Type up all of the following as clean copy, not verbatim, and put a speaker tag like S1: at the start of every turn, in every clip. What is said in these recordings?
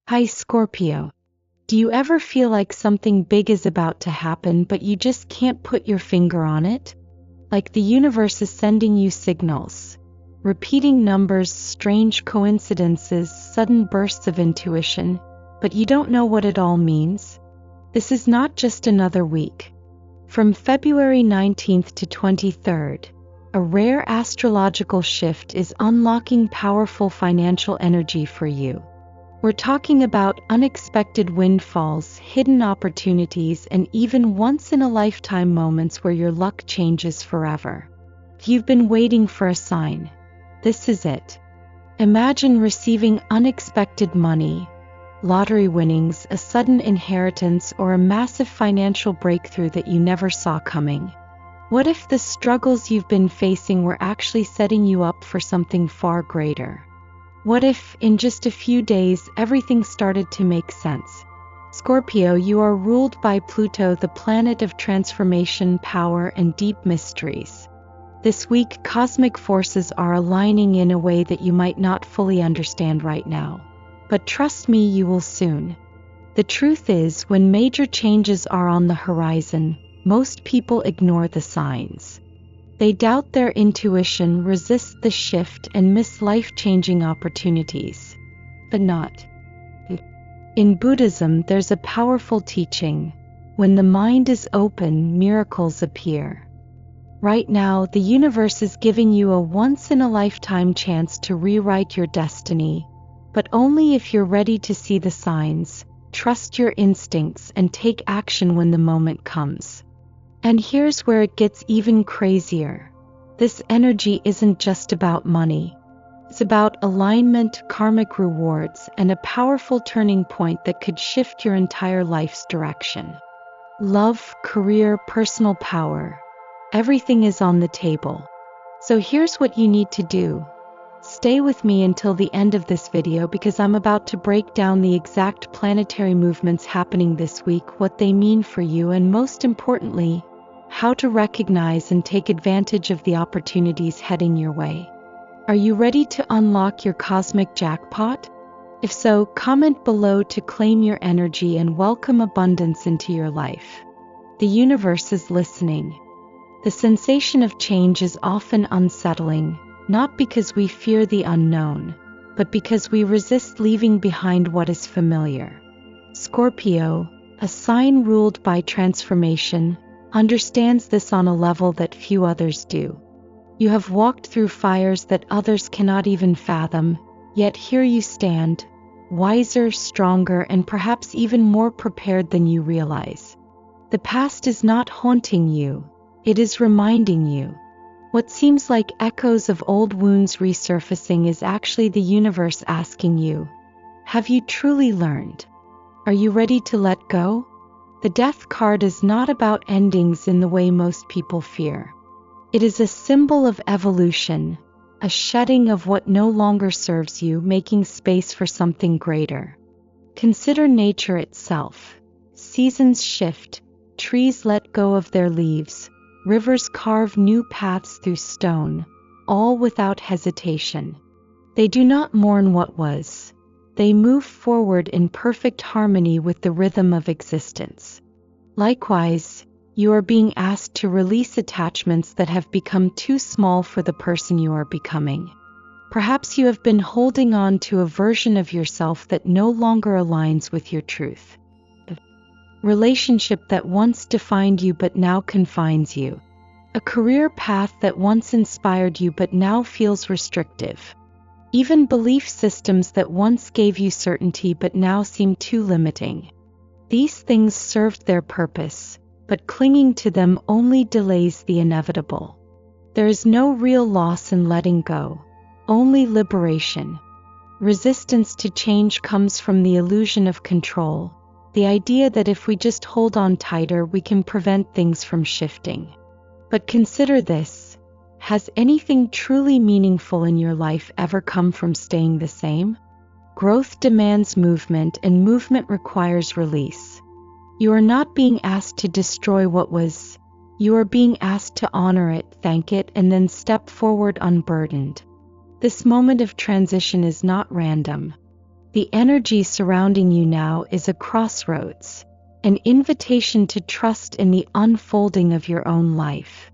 S1: Hi Scorpio. Do you ever feel like something big is about to happen but you just can't put your finger on it? Like the universe is sending you signals. Repeating numbers, strange coincidences, sudden bursts of intuition, but you don't know what it all means? This is not just another week. From February 19th to 23rd, a rare astrological shift is unlocking powerful financial energy for you. We're talking about unexpected windfalls, hidden opportunities, and even once-in-a-lifetime moments where your luck changes forever. If you've been waiting for a sign, this is it. Imagine receiving unexpected money, lottery winnings, a sudden inheritance, or a massive financial breakthrough that you never saw coming. What if the struggles you've been facing were actually setting you up for something far greater? What if, in just a few days, everything started to make sense? Scorpio, you are ruled by Pluto, the planet of transformation, power, and deep mysteries. This week, cosmic forces are aligning in a way that you might not fully understand right now. But trust me, you will soon. The truth is, when major changes are on the horizon, most people ignore the signs. They doubt their intuition, resist the shift, and miss life-changing opportunities. But not. In Buddhism, there's a powerful teaching: when the mind is open, miracles appear. Right now, the universe is giving you a once-in-a-lifetime chance to rewrite your destiny, but only if you're ready to see the signs, trust your instincts, and take action when the moment comes. And here's where it gets even crazier. This energy isn't just about money. It's about alignment, karmic rewards, and a powerful turning point that could shift your entire life's direction. Love, career, personal power. Everything is on the table. So here's what you need to do. Stay with me until the end of this video because I'm about to break down the exact planetary movements happening this week, what they mean for you, and most importantly, how to recognize and take advantage of the opportunities heading your way. Are you ready to unlock your cosmic jackpot? If so, comment below to claim your energy and welcome abundance into your life. The universe is listening. The sensation of change is often unsettling, not because we fear the unknown, but because we resist leaving behind what is familiar. Scorpio, a sign ruled by transformation, understands this on a level that few others do. You have walked through fires that others cannot even fathom, yet here you stand, wiser, stronger, and perhaps even more prepared than you realize. The past is not haunting you, it is reminding you. What seems like echoes of old wounds resurfacing is actually the universe asking you, have you truly learned? Are you ready to let go? The Death card is not about endings in the way most people fear. It is a symbol of evolution, a shedding of what no longer serves you, making space for something greater. Consider nature itself. Seasons shift, trees let go of their leaves, rivers carve new paths through stone, all without hesitation. They do not mourn what was. They move forward in perfect harmony with the rhythm of existence. Likewise, you are being asked to release attachments that have become too small for the person you are becoming. Perhaps you have been holding on to a version of yourself that no longer aligns with your truth. A relationship that once defined you but now confines you. A career path that once inspired you but now feels restrictive. Even belief systems that once gave you certainty but now seem too limiting. These things served their purpose, but clinging to them only delays the inevitable. There is no real loss in letting go, only liberation. Resistance to change comes from the illusion of control, the idea that if we just hold on tighter, we can prevent things from shifting. But consider this. Has anything truly meaningful in your life ever come from staying the same? Growth demands movement, and movement requires release. You are not being asked to destroy what was. You are being asked to honor it, thank it, and then step forward unburdened. This moment of transition is not random. The energy surrounding you now is a crossroads, an invitation to trust in the unfolding of your own life.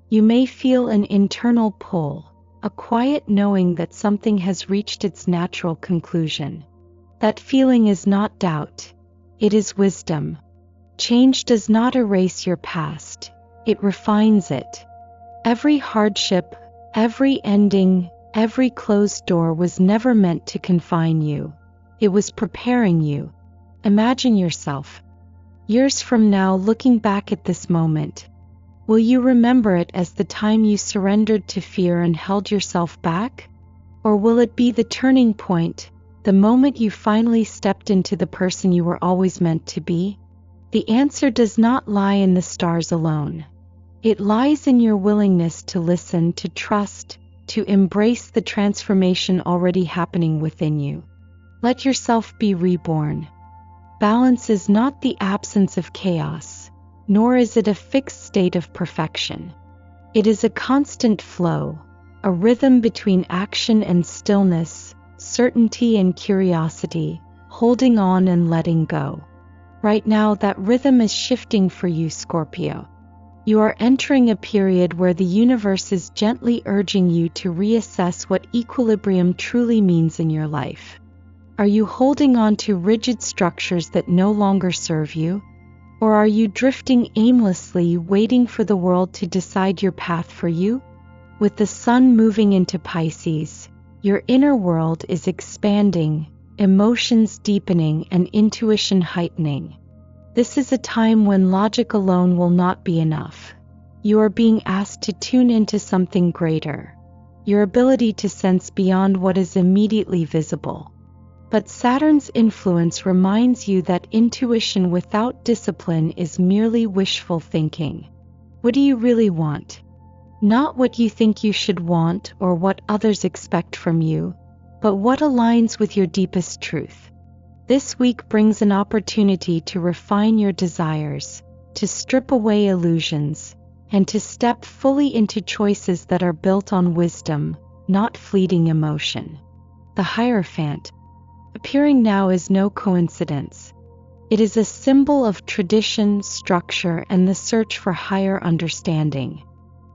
S1: You may feel an internal pull, a quiet knowing that something has reached its natural conclusion. That feeling is not doubt, it is wisdom. Change does not erase your past, it refines it. Every hardship, every ending, every closed door was never meant to confine you. It was preparing you. Imagine yourself, years from now, looking back at this moment. Will you remember it as the time you surrendered to fear and held yourself back? Or will it be the turning point, the moment you finally stepped into the person you were always meant to be? The answer does not lie in the stars alone. It lies in your willingness to listen, to trust, to embrace the transformation already happening within you. Let yourself be reborn. Balance is not the absence of chaos, nor is it a fixed state of perfection. It is a constant flow, a rhythm between action and stillness, certainty and curiosity, holding on and letting go. Right now, that rhythm is shifting for you, Scorpio. You are entering a period where the universe is gently urging you to reassess what equilibrium truly means in your life. Are you holding on to rigid structures that no longer serve you? Or are you drifting aimlessly, waiting for the world to decide your path for you? With the sun moving into Pisces, your inner world is expanding, emotions deepening, and intuition heightening. This is a time when logic alone will not be enough. You are being asked to tune into something greater, your ability to sense beyond what is immediately visible. But Saturn's influence reminds you that intuition without discipline is merely wishful thinking. What do you really want? Not what you think you should want or what others expect from you, but what aligns with your deepest truth. This week brings an opportunity to refine your desires, to strip away illusions, and to step fully into choices that are built on wisdom, not fleeting emotion. The Hierophant, appearing now, is no coincidence. It is a symbol of tradition, structure, and the search for higher understanding.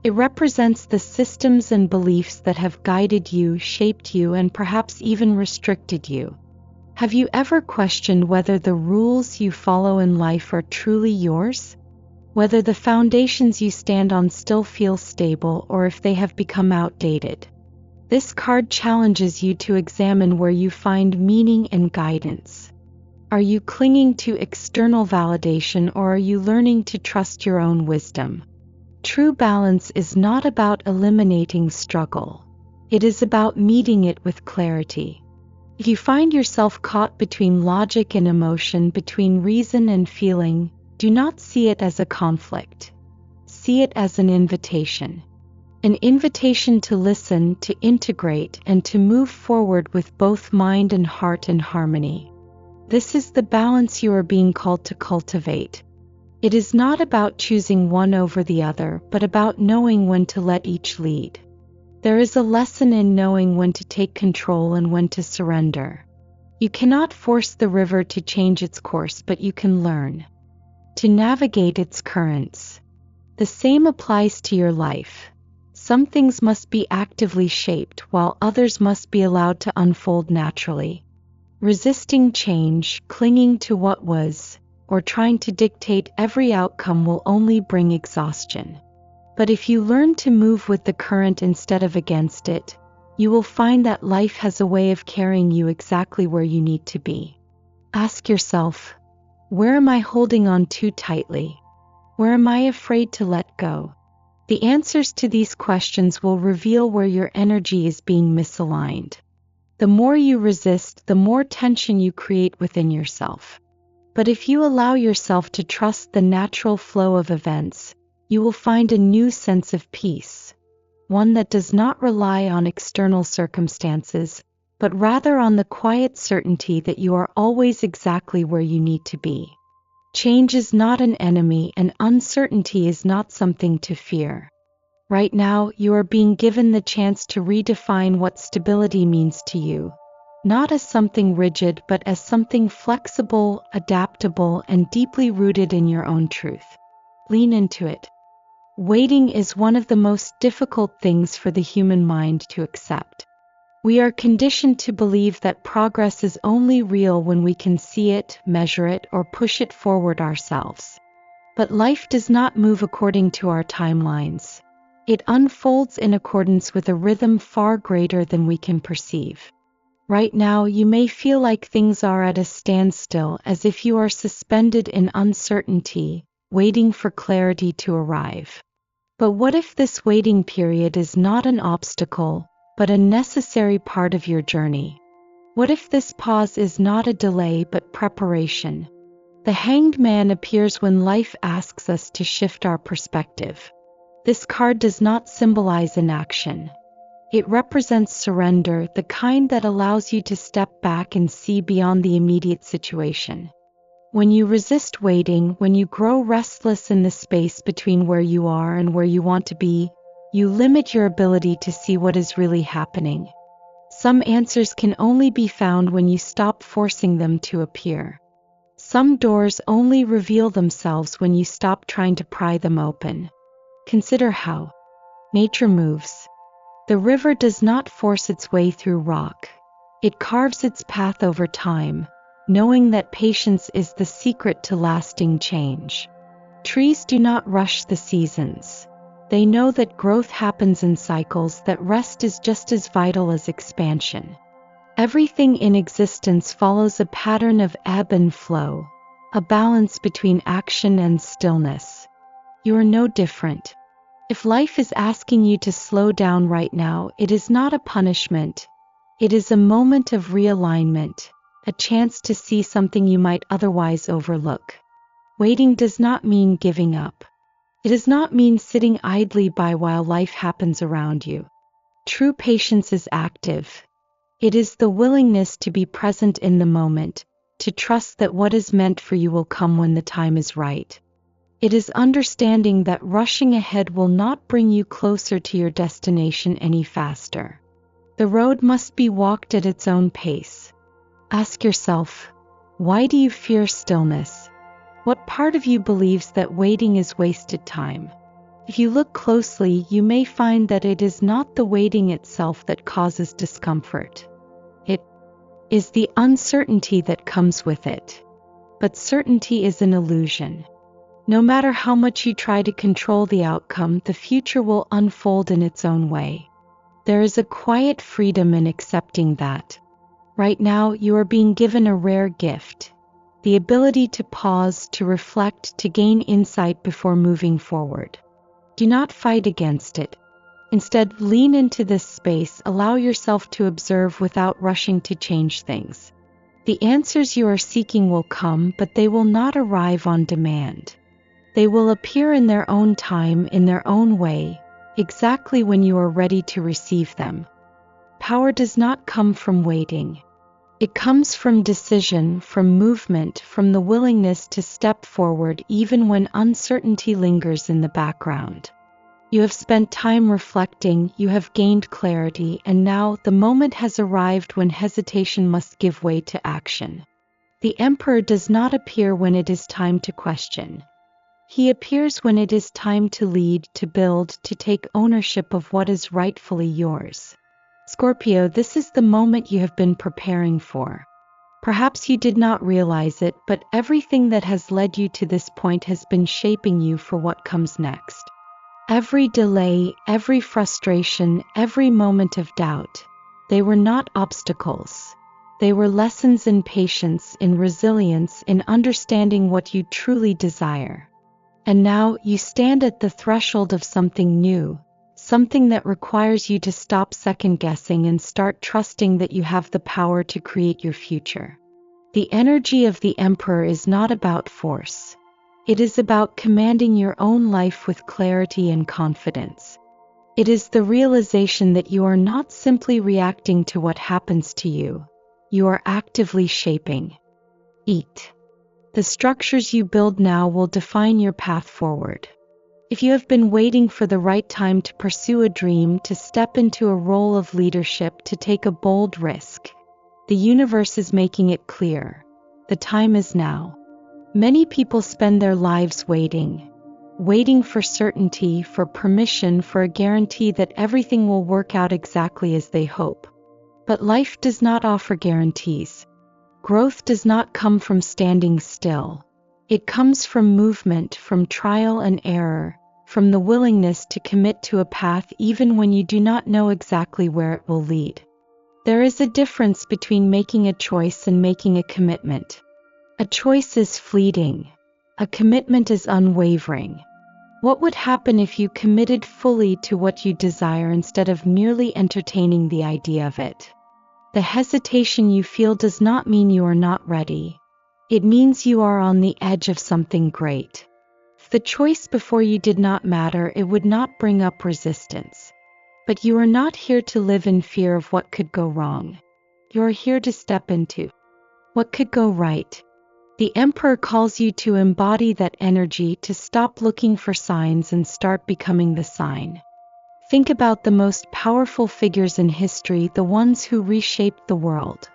S1: It represents the systems and beliefs that have guided you, shaped you, and perhaps even restricted you. Have you ever questioned whether the rules you follow in life are truly yours? Whether the foundations you stand on still feel stable or if they have become outdated? This card challenges you to examine where you find meaning and guidance. Are you clinging to external validation or are you learning to trust your own wisdom? True balance is not about eliminating struggle. It is about meeting it with clarity. If you find yourself caught between logic and emotion, between reason and feeling, do not see it as a conflict. See it as an invitation. An invitation to listen, to integrate, and to move forward with both mind and heart in harmony. This is the balance you are being called to cultivate. It is not about choosing one over the other, but about knowing when to let each lead. There is a lesson in knowing when to take control and when to surrender. You cannot force the river to change its course, but you can learn to navigate its currents. The same applies to your life. Some things must be actively shaped, while others must be allowed to unfold naturally. Resisting change, clinging to what was, or trying to dictate every outcome will only bring exhaustion. But if you learn to move with the current instead of against it, you will find that life has a way of carrying you exactly where you need to be. Ask yourself, where am I holding on too tightly? Where am I afraid to let go? The answers to these questions will reveal where your energy is being misaligned. The more you resist, the more tension you create within yourself. But if you allow yourself to trust the natural flow of events, you will find a new sense of peace, one that does not rely on external circumstances, but rather on the quiet certainty that you are always exactly where you need to be. Change is not an enemy, and uncertainty is not something to fear. Right now, you are being given the chance to redefine what stability means to you. not as something rigid but as something flexible, adaptable, and deeply rooted in your own truth. Lean into it. Waiting is one of the most difficult things for the human mind to accept. We are conditioned to believe that progress is only real when we can see it, measure it, or push it forward ourselves. But life does not move according to our timelines. It unfolds in accordance with a rhythm far greater than we can perceive. Right now, you may feel like things are at a standstill, as if you are suspended in uncertainty, waiting for clarity to arrive. But what if this waiting period is not an obstacle, but a necessary part of your journey? What if this pause is not a delay but preparation? The Hanged Man appears when life asks us to shift our perspective. This card does not symbolize inaction. It represents surrender, the kind that allows you to step back and see beyond the immediate situation. When you resist waiting, when you grow restless in the space between where you are and where you want to be, you limit your ability to see what is really happening. Some answers can only be found when you stop forcing them to appear. Some doors only reveal themselves when you stop trying to pry them open. Consider how nature moves. The river does not force its way through rock. It carves its path over time, knowing that patience is the secret to lasting change. Trees do not rush the seasons. They know that growth happens in cycles, that rest is just as vital as expansion. Everything in existence follows a pattern of ebb and flow, a balance between action and stillness. You are no different. If life is asking you to slow down right now, it is not a punishment. It is a moment of realignment, a chance to see something you might otherwise overlook. Waiting does not mean giving up. It does not mean sitting idly by while life happens around you. True patience is active. It is the willingness to be present in the moment, to trust that what is meant for you will come when the time is right. It is understanding that rushing ahead will not bring you closer to your destination any faster. The road must be walked at its own pace. Ask yourself, why do you fear stillness? What part of you believes that waiting is wasted time? If you look closely, you may find that it is not the waiting itself that causes discomfort. It is the uncertainty that comes with it. But certainty is an illusion. No matter how much you try to control the outcome, the future will unfold in its own way. There is a quiet freedom in accepting that. Right now, you are being given a rare gift. The ability to pause, to reflect, to gain insight before moving forward. Do not fight against it. Instead, lean into this space, allow yourself to observe without rushing to change things. The answers you are seeking will come, but they will not arrive on demand. They will appear in their own time, in their own way, exactly when you are ready to receive them. Power does not come from waiting. It comes from decision, from movement, from the willingness to step forward even when uncertainty lingers in the background. You have spent time reflecting, you have gained clarity, and now the moment has arrived when hesitation must give way to action. The Emperor does not appear when it is time to question. He appears when it is time to lead, to build, to take ownership of what is rightfully yours. Scorpio, this is the moment you have been preparing for. Perhaps you did not realize it, but everything that has led you to this point has been shaping you for what comes next. Every delay, every frustration, every moment of doubt, they were not obstacles. They were lessons in patience, in resilience, in understanding what you truly desire. And now you stand at the threshold of something new. Something that requires you to stop second-guessing and start trusting that you have the power to create your future. The energy of the Emperor is not about force. It is about commanding your own life with clarity and confidence. It is the realization that you are not simply reacting to what happens to you. You are actively shaping it. The structures you build now will define your path forward. If you have been waiting for the right time to pursue a dream, to step into a role of leadership, to take a bold risk, The universe is making it clear. The time is now. Many people spend their lives waiting for certainty, for permission, for a guarantee that everything will work out exactly as they hope. But life does not offer guarantees. Growth does not come from standing still. It comes from movement, from trial and error, from the willingness to commit to a path even when you do not know exactly where it will lead. There is a difference between making a choice and making a commitment. A choice is fleeting. A commitment is unwavering. What would happen if you committed fully to what you desire instead of merely entertaining the idea of it? The hesitation you feel does not mean you are not ready. It means you are on the edge of something great. If the choice before you did not matter, it would not bring up resistance. But you are not here to live in fear of what could go wrong. You are here to step into what could go right. The Emperor calls you to embody that energy, to stop looking for signs and start becoming the sign. Think about the most powerful figures in history, the ones who reshaped the world.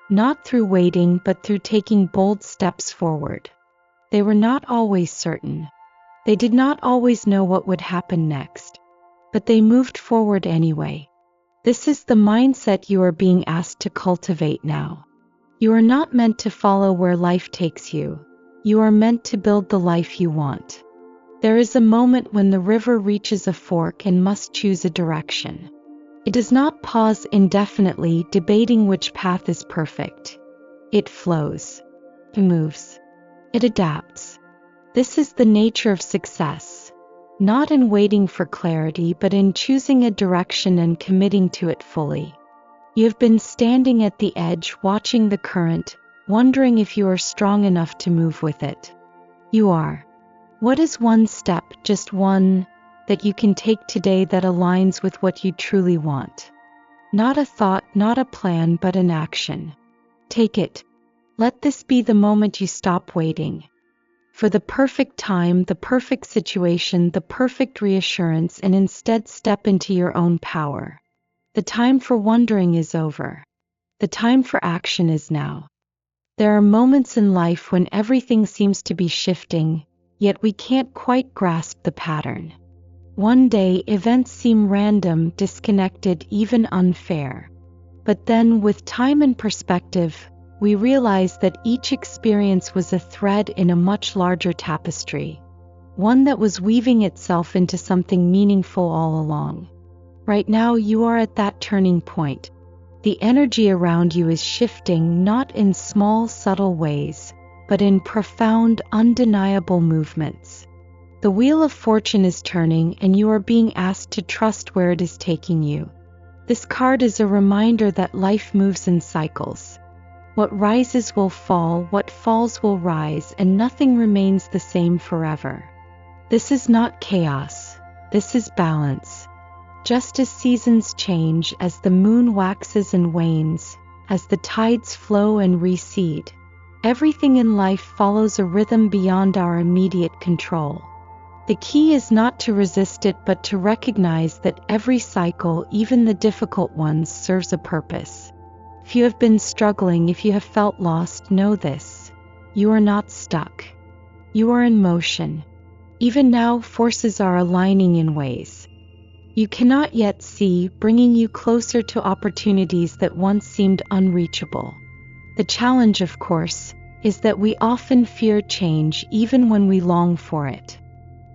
S1: Not through waiting, but through taking bold steps forward. They were not always certain. They did not always know what would happen next. But they moved forward anyway. This is the mindset you are being asked to cultivate now. You are not meant to follow where life takes you. You are meant to build the life you want. There is a moment when the river reaches a fork and must choose a direction. It does not pause indefinitely, debating which path is perfect. It flows. It moves. It adapts. This is the nature of success. Not in waiting for clarity, but in choosing a direction and committing to it fully. You have been standing at the edge, watching the current, wondering if you are strong enough to move with it. You are. What is one step, just one, that you can take today that aligns with what you truly want? Not a thought, not a plan, but an action. Take it. Let this be the moment you stop waiting for the perfect time, the perfect situation, the perfect reassurance, and instead step into your own power. The time for wondering is over. The time for action is now. There are moments in life when everything seems to be shifting, yet we can't quite grasp the pattern. One day, events seem random, disconnected, even unfair. But then, with time and perspective, we realize that each experience was a thread in a much larger tapestry, one that was weaving itself into something meaningful all along. Right now, you are at that turning point. The energy around you is shifting, not in small, subtle ways, but in profound, undeniable movements. The wheel of fortune is turning, and you are being asked to trust where it is taking you. This card is a reminder that life moves in cycles. What rises will fall, what falls will rise, and nothing remains the same forever. This is not chaos. This is balance. Just as seasons change, as the moon waxes and wanes, as the tides flow and recede, everything in life follows a rhythm beyond our immediate control. The key is not to resist it, but to recognize that every cycle, even the difficult ones, serves a purpose. If you have been struggling, if you have felt lost, know this: you are not stuck. You are in motion. Even now, forces are aligning in ways you cannot yet see, bringing you closer to opportunities that once seemed unreachable. The challenge, of course, is that we often fear change even when we long for it.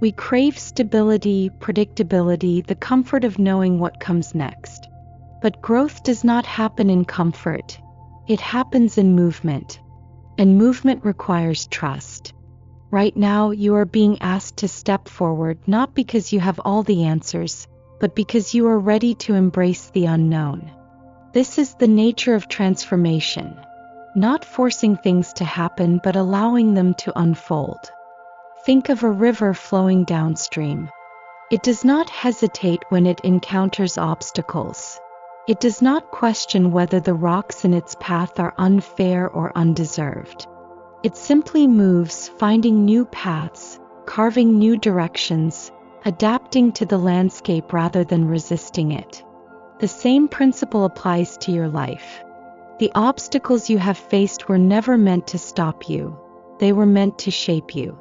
S1: We crave stability, predictability, the comfort of knowing what comes next. But growth does not happen in comfort. It happens in movement. And movement requires trust. Right now, you are being asked to step forward, not because you have all the answers, but because you are ready to embrace the unknown. This is the nature of transformation. Not forcing things to happen, but allowing them to unfold. Think of a river flowing downstream. It does not hesitate when it encounters obstacles. It does not question whether the rocks in its path are unfair or undeserved. It simply moves, finding new paths, carving new directions, adapting to the landscape rather than resisting it. The same principle applies to your life. The obstacles you have faced were never meant to stop you. They were meant to shape you.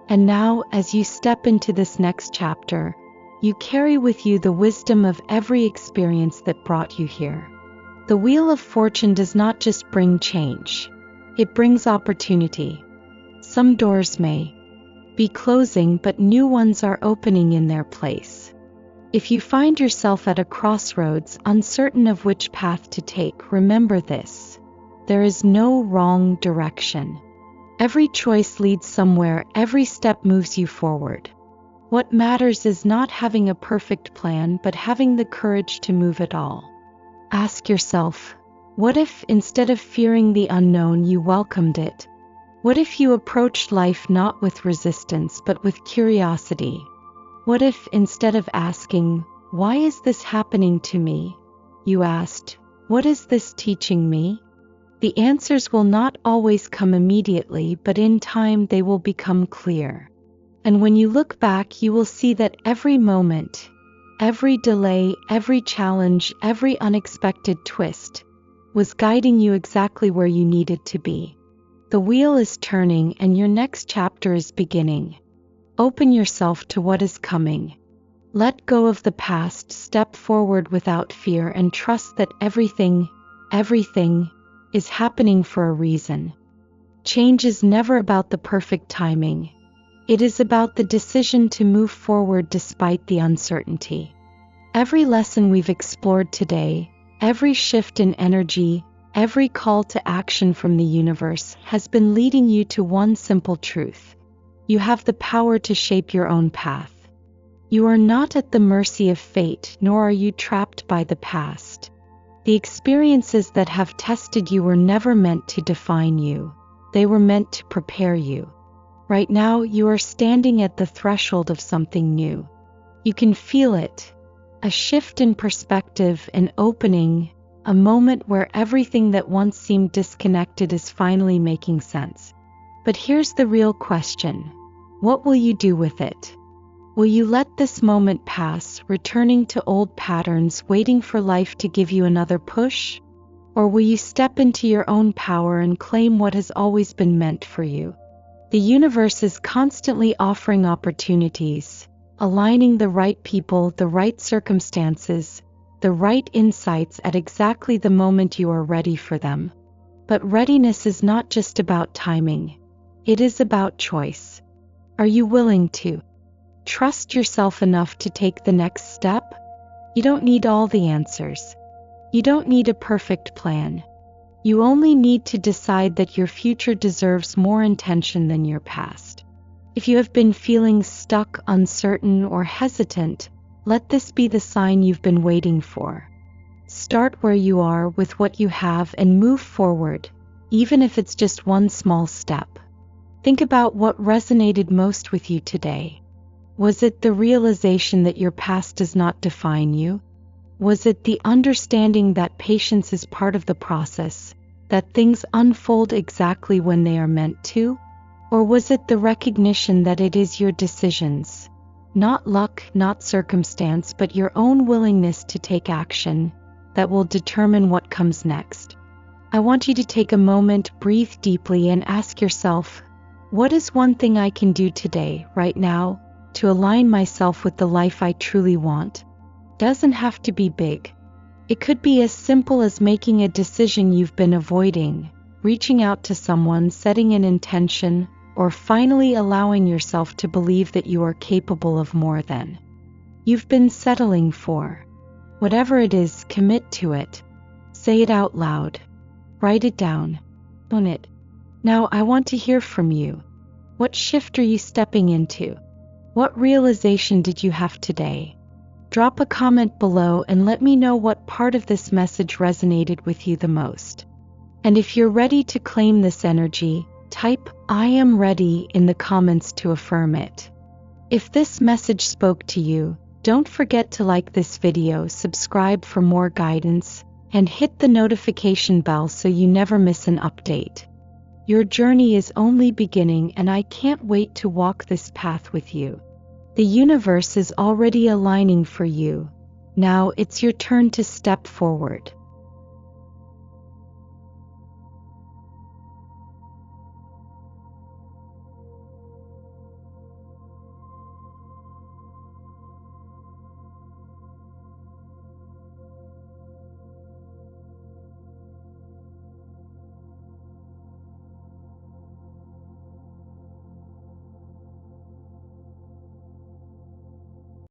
S1: And now, as you step into this next chapter, you carry with you the wisdom of every experience that brought you here. The Wheel of Fortune does not just bring change. It brings opportunity. Some doors may be closing, but new ones are opening in their place. If you find yourself at a crossroads, uncertain of which path to take, remember this: there is no wrong direction. Every choice leads somewhere, every step moves you forward. What matters is not having a perfect plan, but having the courage to move at all. Ask yourself, what if, instead of fearing the unknown, you welcomed it? What if you approached life not with resistance, but with curiosity? What if, instead of asking, "Why is this happening to me?" you asked, "What is this teaching me?" The answers will not always come immediately, but in time they will become clear. And when you look back, you will see that every moment, every delay, every challenge, every unexpected twist was guiding you exactly where you needed to be. The wheel is turning and your next chapter is beginning. Open yourself to what is coming. Let go of the past, step forward without fear, and trust that everything is happening for a reason. Change is never about the perfect timing. It is about the decision to move forward despite the uncertainty. Every lesson we've explored today, every shift in energy, every call to action from the universe has been leading you to one simple truth: you have the power to shape your own path. You are not at the mercy of fate, nor are you trapped by the past. The experiences that have tested you were never meant to define you. They were meant to prepare you. Right now, you are standing at the threshold of something new. You can feel it. A shift in perspective, an opening, a moment where everything that once seemed disconnected is finally making sense. But here's the real question: what will you do with it? Will you let this moment pass, returning to old patterns, waiting for life to give you another push? Or will you step into your own power and claim what has always been meant for you? The universe is constantly offering opportunities, aligning the right people, the right circumstances, the right insights at exactly the moment you are ready for them. But readiness is not just about timing. It is about choice. Are you willing to trust yourself enough to take the next step? You don't need all the answers. You don't need a perfect plan. You only need to decide that your future deserves more intention than your past. If you have been feeling stuck, uncertain, or hesitant, let this be the sign you've been waiting for. Start where you are with what you have and move forward, even if it's just one small step. Think about what resonated most with you today. Was it the realization that your past does not define you? Was it the understanding that patience is part of the process, that things unfold exactly when they are meant to? Or was it the recognition that it is your decisions, not luck, not circumstance, but your own willingness to take action, that will determine what comes next? I want you to take a moment, breathe deeply, and ask yourself, what is one thing I can do today, right now, to align myself with the life I truly want? Doesn't have to be big. It could be as simple as making a decision you've been avoiding, reaching out to someone, setting an intention, or finally allowing yourself to believe that you are capable of more than you've been settling for. Whatever it is, commit to it. Say it out loud. Write it down. Own it. Now I want to hear from you. What shift are you stepping into? What realization did you have today? Drop a comment below and let me know what part of this message resonated with you the most. And if you're ready to claim this energy, type "I am ready" in the comments to affirm it. If this message spoke to you, don't forget to like this video, subscribe for more guidance, and hit the notification bell so you never miss an update. Your journey is only beginning, and I can't wait to walk this path with you. The universe is already aligning for you. Now it's your turn to step forward.